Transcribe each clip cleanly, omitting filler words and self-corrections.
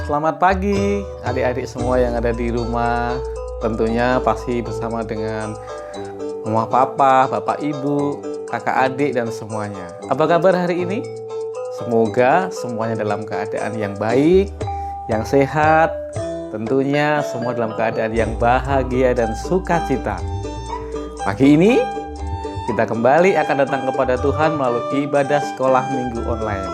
Selamat pagi adik-adik semua yang ada di rumah. Tentunya pasti bersama dengan mama papa, bapak ibu, kakak adik dan semuanya. Apa kabar hari ini? Semoga semuanya dalam keadaan yang baik, yang sehat. Tentunya semua dalam keadaan yang bahagia dan sukacita. Pagi ini kita kembali akan datang kepada Tuhan melalui ibadah sekolah minggu online.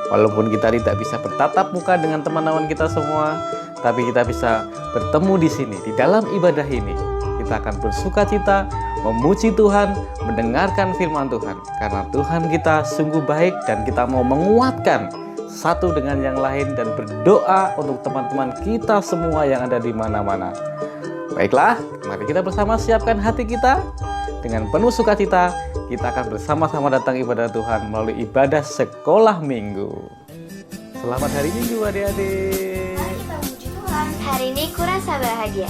Walaupun kita tidak bisa bertatap muka dengan teman-teman kita semua, tapi kita bisa bertemu di sini, di dalam ibadah ini. Kita akan bersukacita, memuji Tuhan, mendengarkan firman Tuhan. Karena Tuhan kita sungguh baik dan kita mau menguatkan satu dengan yang lain dan berdoa untuk teman-teman kita semua yang ada di mana-mana. Baiklah, mari kita bersama siapkan hati kita. Dengan penuh sukacita, kita akan bersama-sama datang ibadah Tuhan melalui ibadah sekolah minggu. Selamat hari Minggu adik-adik. Mari kita memuji Tuhan. Hari ini kurasa bahagia.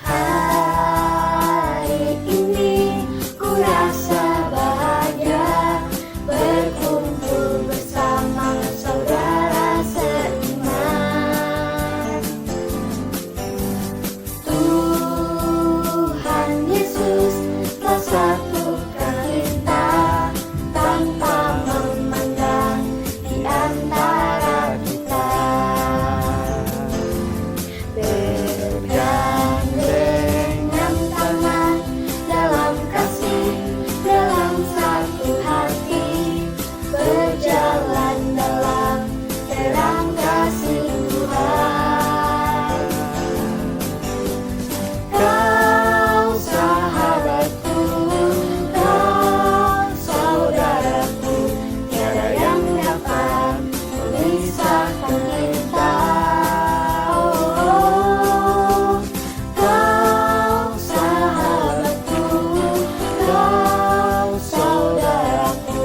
Hari ini kurasa bahagia, berkumpul bersama saudara seiman. Tuhan Yesus telah satukan kita tanpa memandang di antara kita. Bergandengan tangan dalam kasih, dalam satu hati, berjalan dalam terang kasih Tuhan. Kau sahabatku, kau saudaraku, tiada yang dapat memisahkan kita. Oh, kau sahabatku, kau saudaraku,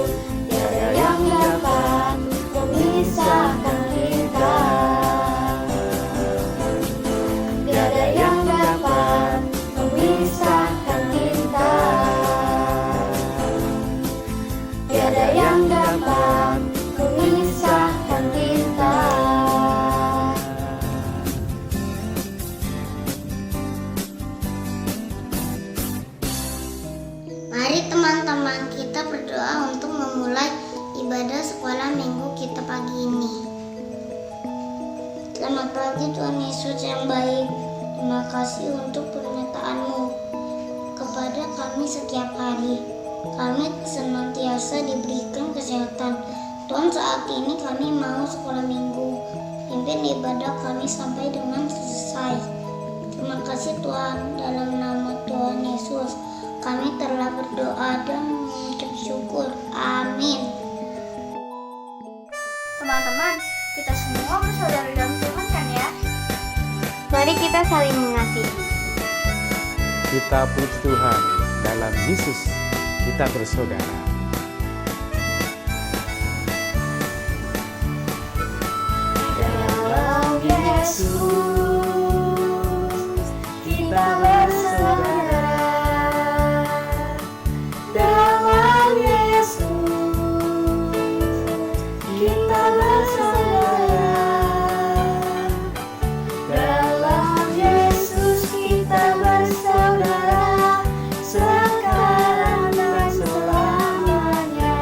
tiada yang dapat memisahkan kita. Tiada yang dapat memisahkan kita. Tiada yang dapat memisahkan kita. Mari teman-teman kita berdoa untuk memulai ibadah sekolah minggu kita pagi ini. Selamat pagi Tuhan Yesus yang baik. Terima kasih untuk pernyataan-Mu kepada kami setiap hari. Kami senantiasa diberikan kesehatan. Tuhan, saat ini kami mau sekolah minggu. Pimpin ibadah kami sampai dengan selesai. Terima kasih Tuhan, dalam nama Tuhan Yesus kami telah berdoa dan mengucap syukur. Amin. Teman-teman, kita semua bersaudara dalam Tuhan kan ya? Mari kita saling mengasihi. Kita puji Tuhan, dalam Yesus kita bersaudara. Dalam Yesus kita bersaudara. Dalam Yesus kita bersaudara. Dalam Yesus kita bersaudara, sekarang dan selamanya.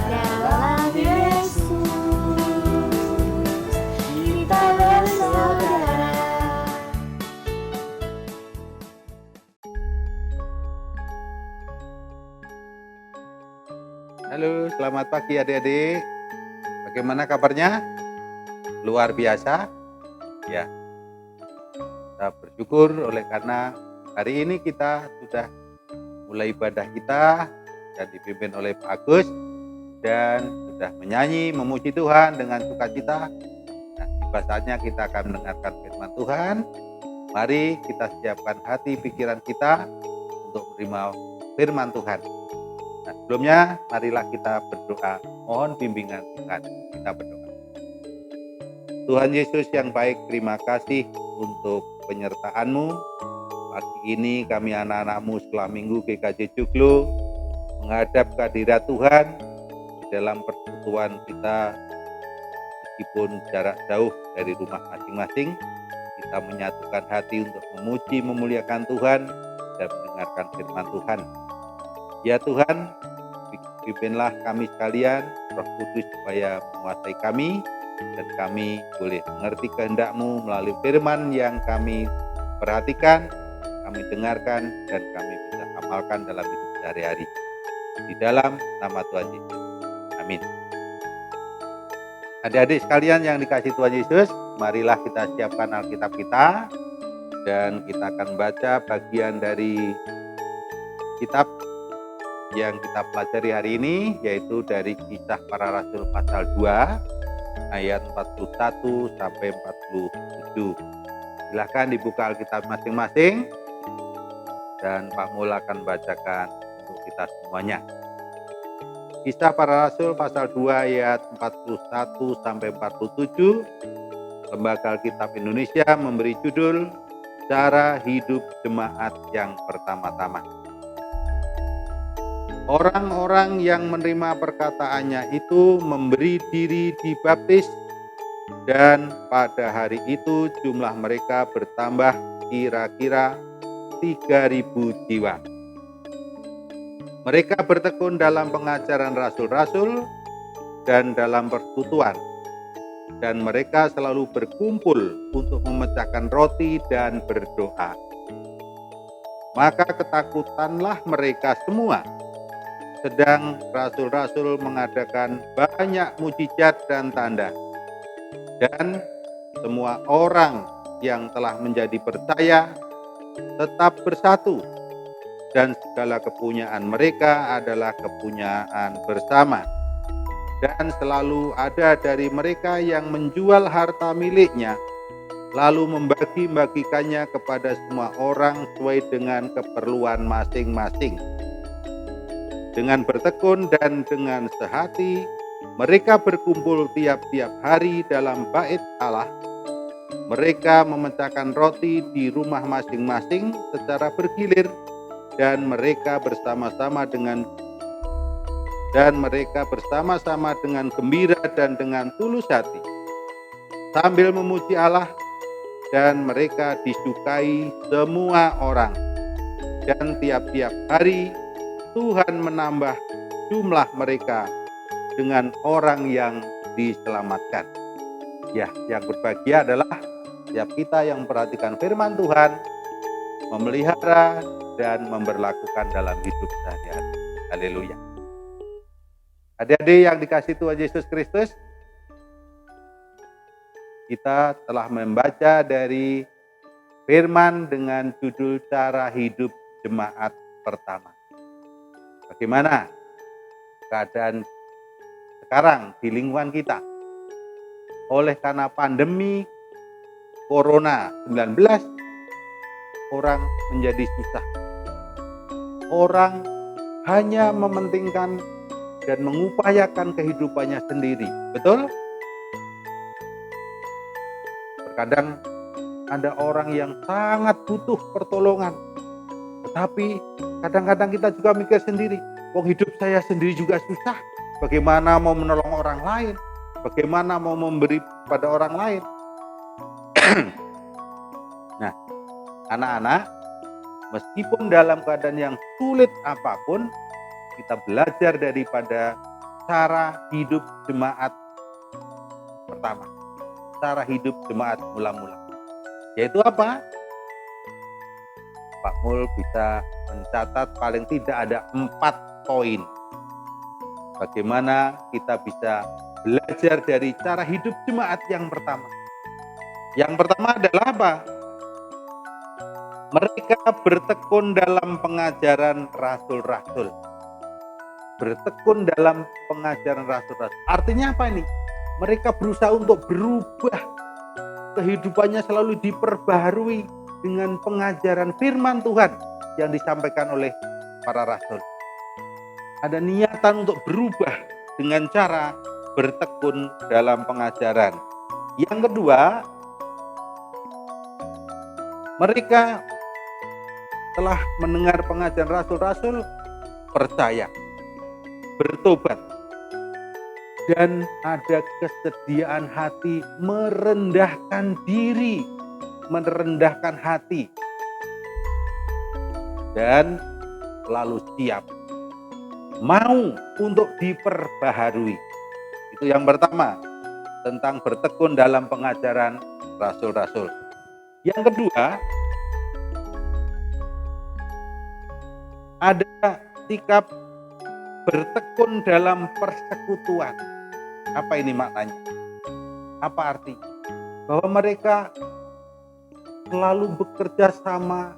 Dalam Yesus kita bersaudara. Halo, selamat pagi adik-adik. Bagaimana kabarnya? Luar biasa? Ya. Kita bersyukur oleh karena hari ini kita sudah mulai ibadah kita dan dipimpin oleh Pak Agus dan sudah menyanyi, memuji Tuhan dengan sukacita. Nah, tiba saatnya kita akan mendengarkan firman Tuhan. Mari kita siapkan hati pikiran kita untuk menerima firman Tuhan. Nah, sebelumnya marilah kita berdoa, mohon bimbingan Tuhan. Kita berdoa. Tuhan Yesus yang baik, terima kasih untuk penyertaan-Mu. Pagi ini kami anak-anak-Mu setelah minggu GKJ Joglo menghadap kehadirat Tuhan di dalam persekutuan kita, meskipun jarak jauh dari rumah masing-masing. Kita menyatukan hati untuk memuji, memuliakan Tuhan dan mendengarkan firman Tuhan. Ya Tuhan, pimpinlah kami sekalian, Roh Kudus supaya menguasai kami dan kami boleh mengerti kehendak-Mu melalui firman yang kami perhatikan, kami dengarkan dan kami bisa amalkan dalam hidup sehari-hari. Di dalam nama Tuhan Yesus. Amin. Adik-adik sekalian yang dikasihi Tuhan Yesus, marilah kita siapkan Alkitab kita dan kita akan baca bagian dari kitab yang kita pelajari hari ini, yaitu dari Kisah Para Rasul pasal 2 ayat 41 sampai 47. Silahkan dibuka Alkitab masing-masing dan Pak Mul akan bacakan untuk kita semuanya. Kisah Para Rasul pasal 2 ayat 41 sampai 47. Lembaga Alkitab Indonesia memberi judul Cara Hidup Jemaat yang Pertama-tama. Orang-orang yang menerima perkataannya itu memberi diri dibaptis, dan pada hari itu jumlah mereka bertambah kira-kira 3.000 jiwa. Mereka bertekun dalam pengajaran rasul-rasul dan dalam persekutuan, dan mereka selalu berkumpul untuk memecahkan roti dan berdoa. Maka ketakutanlah mereka semua, sedang rasul-rasul mengadakan banyak mujizat dan tanda. Dan semua orang yang telah menjadi percaya tetap bersatu, dan segala kepunyaan mereka adalah kepunyaan bersama. Dan selalu ada dari mereka yang menjual harta miliknya, lalu membagi-bagikannya kepada semua orang sesuai dengan keperluan masing-masing. Dengan bertekun dan dengan sehati, mereka berkumpul tiap-tiap hari dalam bait Allah. Mereka memecahkan roti di rumah masing-masing secara bergilir, dan mereka bersama-sama dengan gembira dan dengan tulus hati, sambil memuji Allah, dan mereka disukai semua orang. Dan tiap-tiap hari Tuhan menambah jumlah mereka dengan orang yang diselamatkan. Ya, yang berbahagia adalah setiap kita yang memperhatikan firman Tuhan, memelihara dan memberlakukan dalam hidup sehari-hari. Haleluya. Adik-adik yang dikasihi Tuhan Yesus Kristus, kita telah membaca dari firman dengan judul Cara Hidup Jemaat Pertama. Bagaimana keadaan sekarang di lingkungan kita? Oleh karena pandemi Corona 19, orang menjadi susah. Orang hanya mementingkan dan mengupayakan kehidupannya sendiri. Betul? Terkadang ada orang yang sangat butuh pertolongan. Tetapi kadang-kadang kita juga mikir sendiri, wong hidup saya sendiri juga susah. Bagaimana mau menolong orang lain? Bagaimana mau memberi pada orang lain? Nah, anak-anak, meskipun dalam keadaan yang sulit apapun, kita belajar daripada cara hidup jemaat pertama. Cara hidup jemaat mula-mula. Yaitu apa? Pak Mul bisa mencatat paling tidak ada 4 poin. Bagaimana kita bisa belajar dari cara hidup jemaat yang pertama. Yang pertama adalah apa? Mereka bertekun dalam pengajaran rasul-rasul. Bertekun dalam pengajaran rasul-rasul. Artinya apa ini? Mereka berusaha untuk berubah. Kehidupannya selalu diperbaharui dengan pengajaran firman Tuhan yang disampaikan oleh para rasul. Ada niatan untuk berubah dengan cara bertekun dalam pengajaran. Yang kedua, Mereka telah mendengar pengajaran rasul-rasul, percaya, bertobat, dan ada kesediaan hati merendahkan diri, merendahkan hati, dan selalu siap, mau untuk diperbaharui. Itu yang pertama, tentang bertekun dalam pengajaran rasul-rasul. Yang kedua, ada sikap bertekun dalam persekutuan. Apa ini maknanya? Apa artinya? Bahwa mereka selalu bekerja sama,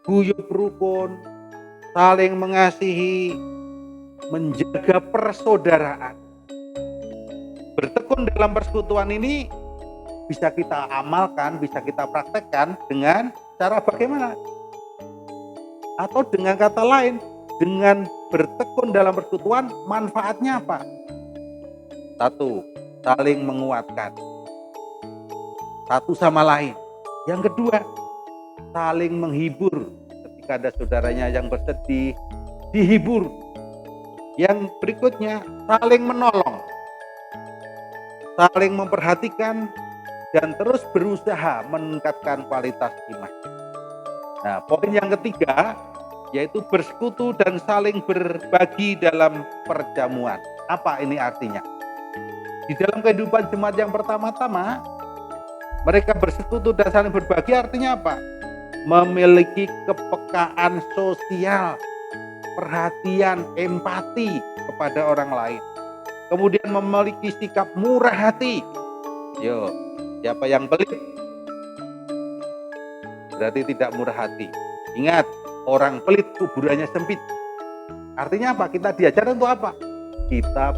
guyub rukun, saling mengasihi, menjaga persaudaraan. Bertekun dalam persekutuan ini bisa kita amalkan, bisa kita praktekkan dengan cara bagaimana? Atau dengan kata lain, dengan bertekun dalam persekutuan, manfaatnya apa? Satu, saling menguatkan satu sama lain. Yang kedua, saling menghibur. Ketika ada saudaranya yang bersedih, dihibur. Yang berikutnya, saling menolong, saling memperhatikan, dan terus berusaha meningkatkan kualitas iman. Nah, poin yang ketiga yaitu bersekutu dan saling berbagi dalam perjamuan. Apa ini artinya? Di dalam kehidupan jemaat yang pertama-tama, mereka bersekutu dan saling berbagi artinya apa? Memiliki kepekaan sosial, perhatian, empati kepada orang lain. Kemudian memiliki sikap murah hati. Yo, siapa yang pelit berarti tidak murah hati. Ingat, orang pelit kuburannya sempit. Artinya apa? Kita diajar untuk apa? Kita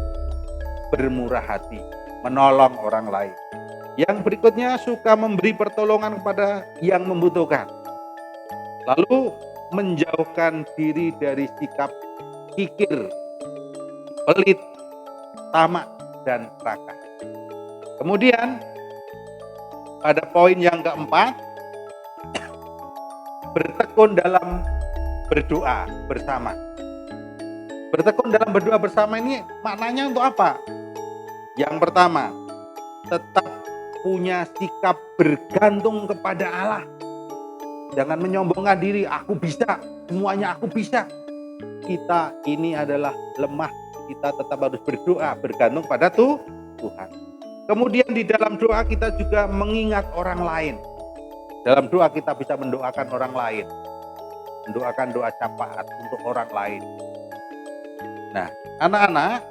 bermurah hati, menolong orang lain. Yang berikutnya, suka memberi pertolongan kepada yang membutuhkan. Lalu menjauhkan diri dari sikap kikir, pelit, tamak, dan serakah. Kemudian pada poin yang keempat, bertekun dalam berdoa bersama. Bertekun dalam berdoa bersama ini maknanya untuk apa? Yang pertama, tetap punya sikap bergantung kepada Allah. Jangan menyombongkan diri, aku bisa, semuanya aku bisa. Kita ini adalah lemah, kita tetap harus berdoa, bergantung pada Tuhan. Kemudian di dalam doa kita juga mengingat orang lain. Dalam doa kita bisa mendoakan orang lain, mendoakan doa syafaat untuk orang lain. Nah, anak-anak,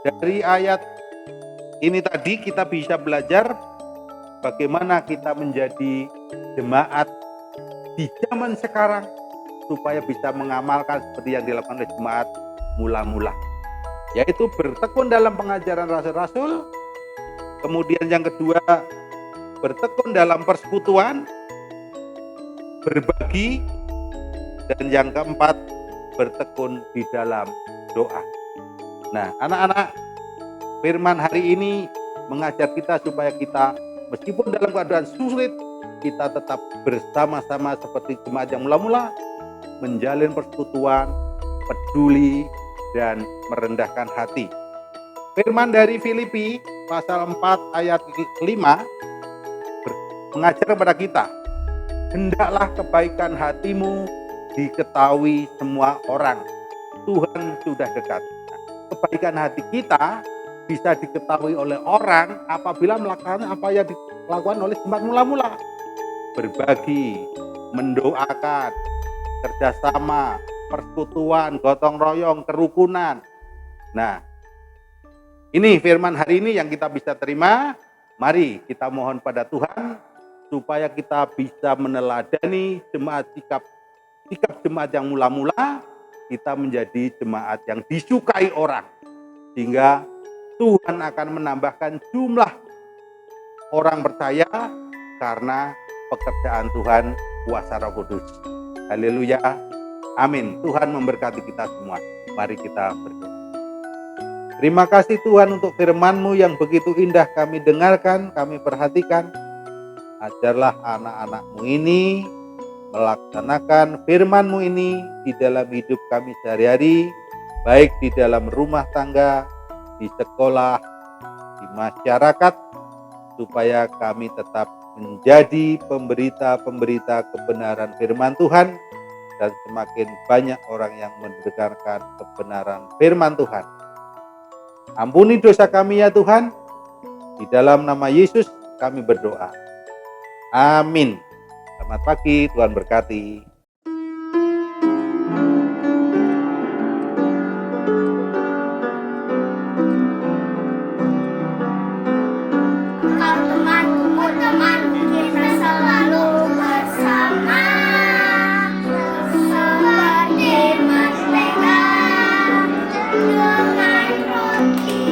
dari ayat ini tadi kita bisa belajar bagaimana kita menjadi jemaat di zaman sekarang supaya bisa mengamalkan seperti yang dilakukan oleh jemaat mula-mula, yaitu bertekun dalam pengajaran rasul-rasul. Kemudian yang kedua, bertekun dalam persekutuan, berbagi, dan yang keempat, bertekun di dalam doa. Nah, anak-anak, firman hari ini mengajar kita supaya kita meskipun dalam keadaan sulit, kita tetap bersama-sama seperti jemaat yang mula-mula, menjalin persekutuan, peduli, dan merendahkan hati. Firman dari Filipi pasal 4 ayat 5 mengajar kepada kita, hendaklah kebaikan hatimu diketahui semua orang. Tuhan sudah dekat. Kebaikan hati kita bisa diketahui oleh orang apabila melakukan apa yang dilakukan oleh jemaat mula-mula. Berbagi, mendoakan, kerjasama, persekutuan, gotong royong, kerukunan. Nah, ini firman hari ini yang kita bisa terima. Mari kita mohon pada Tuhan supaya kita bisa meneladani sikap jemaat yang mula-mula, kita menjadi jemaat yang disukai orang, sehingga Tuhan akan menambahkan jumlah orang percaya karena pekerjaan Tuhan kuasa Roh Kudus. Haleluya, amin. Tuhan memberkati kita semua. Mari kita berdoa. Terima kasih Tuhan untuk firman-Mu yang begitu indah kami dengarkan, kami perhatikan. Ajarlah anak-anak-Mu ini melaksanakan firman-Mu ini di dalam hidup kami sehari-hari, baik di dalam rumah tangga, di sekolah, di masyarakat, supaya kami tetap menjadi pemberita-pemberita kebenaran firman Tuhan, dan semakin banyak orang yang mendengarkan kebenaran firman Tuhan. Ampuni dosa kami ya Tuhan, di dalam nama Yesus kami berdoa. Amin. Selamat pagi, Tuhan berkati. Kau temanku, temanku, kita selalu bersama. Seperti mentega dengan roti.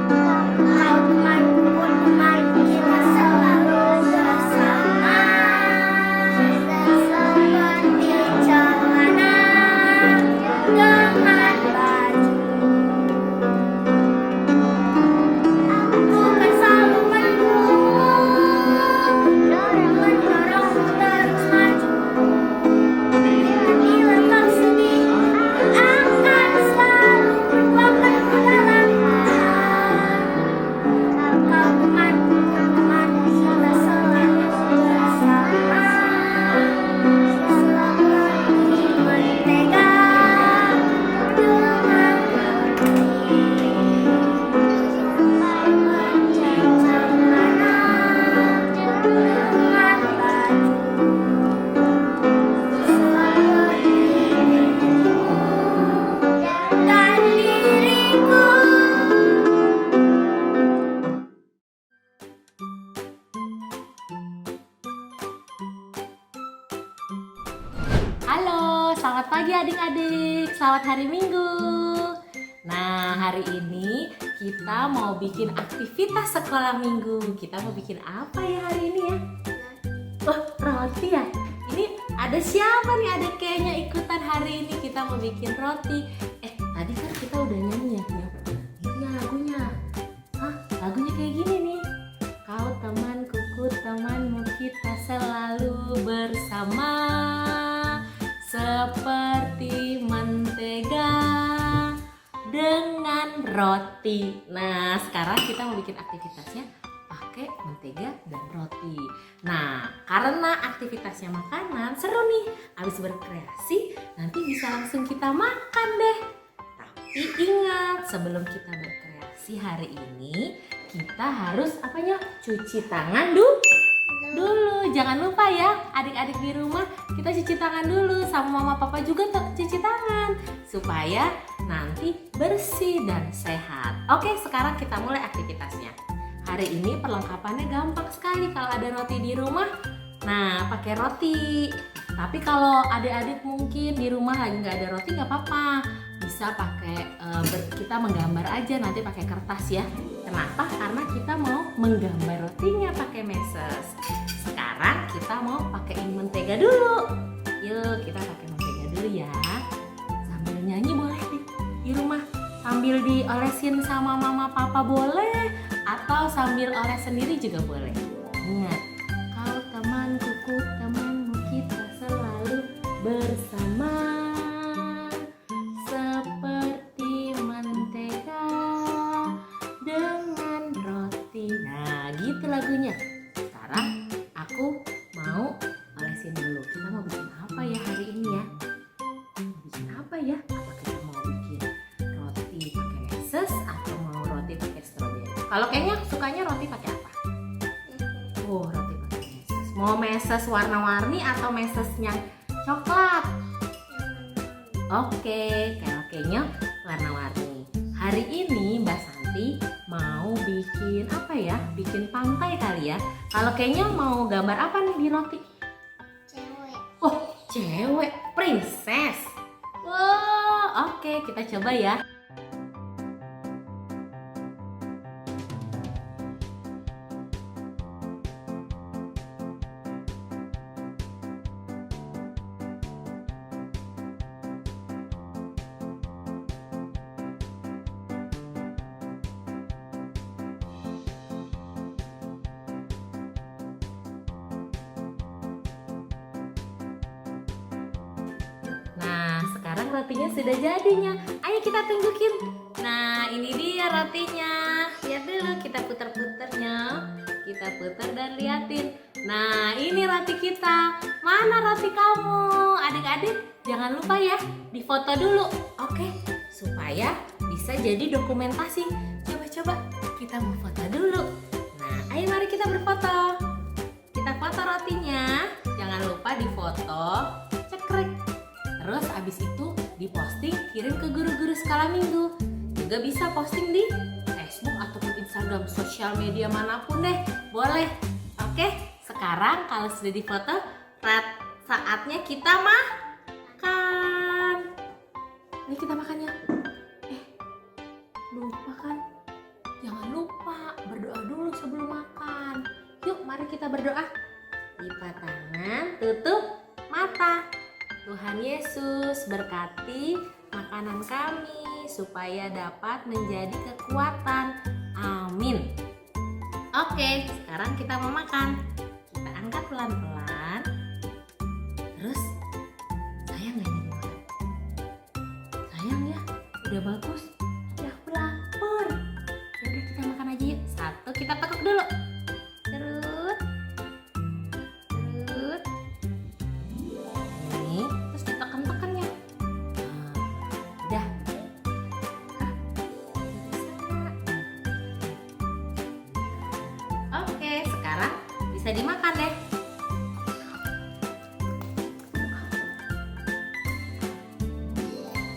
Kau temanku, temanku, kita selalu bersama. Seperti celana dengan baju. Aku kan selalu mendorongmu terus maju. Bila kau sedih, akan selalu berpeganku dalam. Kau temanku, temanku, kita selalu bersama. Seperti mentega dengan roti. Halo, selamat pagi adik-adik. Selamat hari Minggu. Nah, hari ini kita mau bikin aktivitas sekolah minggu. Kita mau bikin apa ya hari ini ya? Oh, roti ya? Ini ada siapa nih adik kayaknya ikutan hari ini kita mau bikin roti. Tadi kan kita udah nyanyi ya? Ini lagunya. Hah? Lagunya kayak gini nih. Kau temanku, ku temanmu, kita selalu bersama. Seperti mentega dengan roti. Nah, sekarang kita mau bikin aktivitasnya pakai mentega dan roti. Nah, karena aktivitasnya makanan, seru nih. Habis berkreasi, nanti bisa langsung kita makan deh. Tapi ingat, sebelum kita berkreasi hari ini, kita harus apanya? Cuci tangan dulu. Jangan lupa ya, adik-adik di rumah kita cuci tangan dulu, sama mama papa juga cuci tangan supaya nanti bersih dan sehat. Oke, sekarang kita mulai aktivitasnya. Hari ini perlengkapannya gampang sekali kalau ada roti di rumah. Nah, pakai roti. Tapi kalau adik-adik mungkin di rumah lagi nggak ada roti, nggak apa-apa. Bisa pakai kita menggambar aja, nanti pakai kertas ya. Kenapa? Karena kita mau menggambar rotinya pakai meses. Sekarang kita mau pakaiin mentega dulu. Yuk, kita pakai mentega dulu ya. Sambil nyanyi boleh di rumah. Sambil diolesin sama mama papa boleh, atau sambil oles sendiri juga boleh. Ingat, kau temanku, ku temanmu, kita selalu bersama. Seperti mentega dengan roti. Nah, gitu lagunya. Sekarang aku mau olesin dulu. Kita mau bikin apa ya hari ini ya? Mau bikin apa ya? Apa kita mau bikin roti pakai meses atau mau roti pakai stroberi? Kalau kayaknya sukanya roti pakai apa? Oh, roti pakai meses. Mau meses warna-warni atau mesesnya coklat? Oke, kalau kayaknya warna-warni. Hari ini Mbak Santi mau bikin apa ya? Bikin pantai kali ya. Kalau kayaknya mau gambar apa nih di roti? Cewek. Oh, cewek, princess. Wow, oke, kita coba ya. Nah, sekarang rotinya sudah jadinya. Ayo kita tunjukin. Nah, ini dia rotinya. Lihat dulu, kita putar-putarnya. Kita putar dan liatin. Nah, ini roti kita. Mana roti kamu? Adik-adik, jangan lupa ya, difoto dulu. Oke, supaya bisa jadi dokumentasi. Coba-coba kita mau foto dulu. Nah, ayo mari kita berfoto. Kita foto rotinya. Jangan lupa difoto, cekrek. Terus abis itu diposting, kirim ke guru-guru skala minggu. Juga bisa posting di Facebook ataupun Instagram, sosial media manapun deh, boleh. Oke, sekarang kalau sudah difoto, saatnya kita makan. Ini kita makannya. Lupa kan? Jangan lupa berdoa dulu sebelum makan. Yuk, mari kita berdoa. Lipat tangan, tutup mata. Tuhan Yesus berkati makanan kami supaya dapat menjadi kekuatan. Amin. Oke, sekarang kita mau makan. Kita angkat pelan-pelan. Terus, sayang gak ini dimakan? Sayang ya, udah bagus. Ya aku lapar. Yaudah kita makan aja yuk. Satu, kita tekuk dulu. Terus. Ini, terus ditekan-tekan ya. Nah, udah. Oke, sekarang bisa dimakan deh.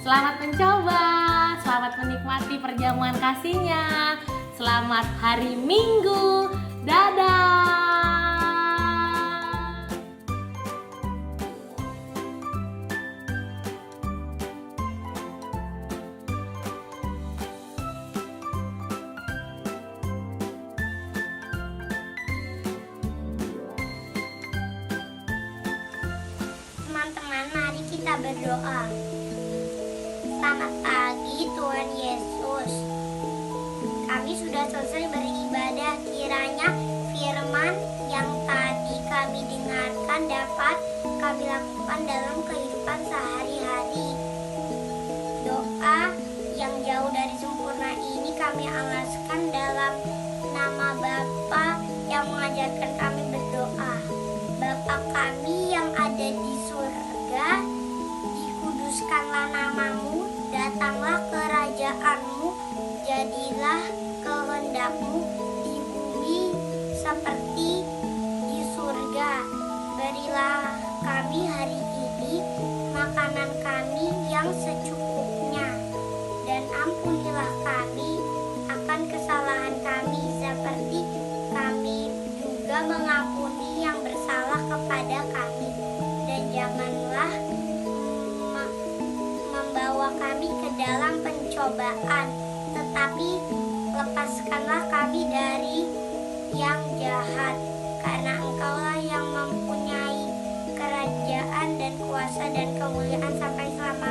Selamat mencoba, selamat menikmati perjamuan kasihnya. Selamat hari Minggu, dadah. Teman-teman, mari kita berdoa. Selamat pagi Tuhan Yesus. Kami sudah selesai beribadah. Kiranya firman yang tadi kami dengarkan dapat kami lakukan dalam kehidupan sehari-hari. Doa yang jauh dari sempurna ini kami alaskan dalam nama Bapa yang mengajarkan kami berdoa. Bapa kami yang ada di surga, dikuduskanlah namamu, datanglah kerajaanmu, jadilah kehendakmu di bumi seperti di surga. Berilah kami hari ini makanan kami yang secukupnya, dan ampunilah kami akan kesalahan kami seperti kami juga mengampuni yang bersalah kepada kami. Dan janganlah membawa kami ke dalam pencobaan, tetapi lepaskanlah kami dari yang jahat, karena Engkaulah yang mempunyai kerajaan dan kuasa dan kemuliaan sampai selama